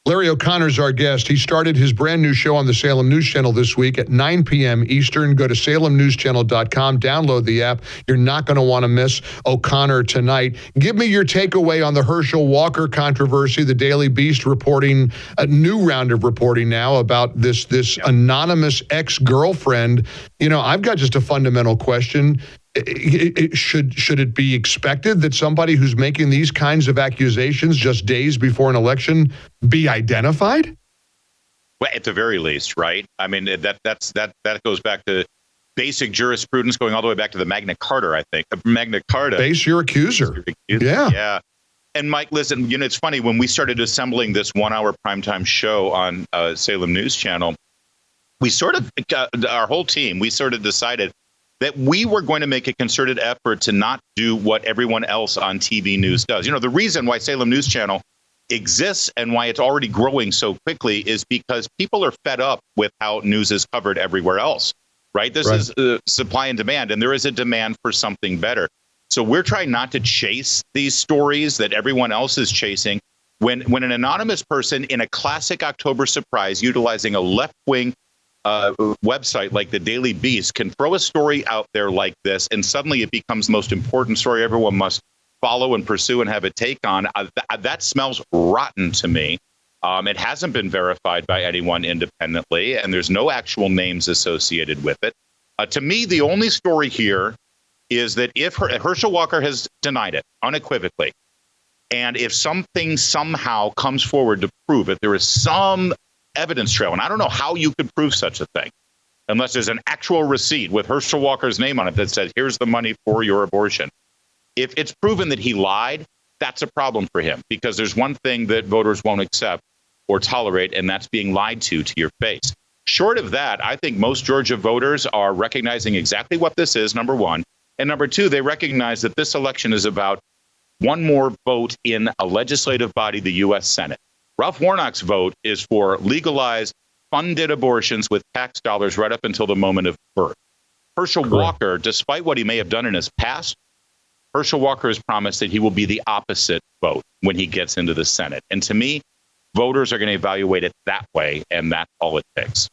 Larry O'Connor's our guest. He started his brand new show on the Salem News Channel this week at 9 p.m. Eastern. Go to salemnewschannel.com. Download the app. You're not going to want to miss O'Connor tonight. Give me your takeaway on the Herschel Walker controversy. The Daily Beast reporting a new round of reporting now about this anonymous ex-girlfriend. You know, I've got just a fundamental question. Should it be expected that somebody who's making these kinds of accusations just days before an election be identified? Well, at the very least, right? I mean, that goes back to basic jurisprudence, going all the way back to the Magna Carta, I think. Magna Carta. Face your accuser. Yeah. And Mike, listen, you know, it's funny, when we started assembling this 1 hour primetime show on Salem News Channel, we sort of, our whole team, we sort of decided that we were going to make a concerted effort to not do what everyone else on TV news does. You know, the reason why Salem News Channel exists and why it's already growing so quickly is because people are fed up with how news is covered everywhere else, right? This is supply and demand, and there is a demand for something better. So we're trying not to chase these stories that everyone else is chasing. When an anonymous person in a classic October surprise utilizing a left-wing website like the Daily Beast can throw a story out there like this, and suddenly it becomes the most important story everyone must follow and pursue and have a take on, that smells rotten to me. It hasn't been verified by anyone independently, and there's no actual names associated with it. To me, the only story here is that if Herschel Walker has denied it unequivocally, and if something somehow comes forward to prove it, there is some evidence trail, and I don't know how you could prove such a thing unless there's an actual receipt with Herschel Walker's name on it that says, here's the money for your abortion. If it's proven that he lied, that's a problem for him, because there's one thing that voters won't accept or tolerate, and that's being lied to your face. Short of that, I think most Georgia voters are recognizing exactly what this is, number one. And number two, they recognize that this election is about one more vote in a legislative body, the U.S. Senate. Ralph Warnock's vote is for legalized, funded abortions with tax dollars right up until the moment of birth. Herschel Walker, despite what he may have done in his past, Herschel Walker has promised that he will be the opposite vote when he gets into the Senate. And to me, voters are going to evaluate it that way, and that's all it takes.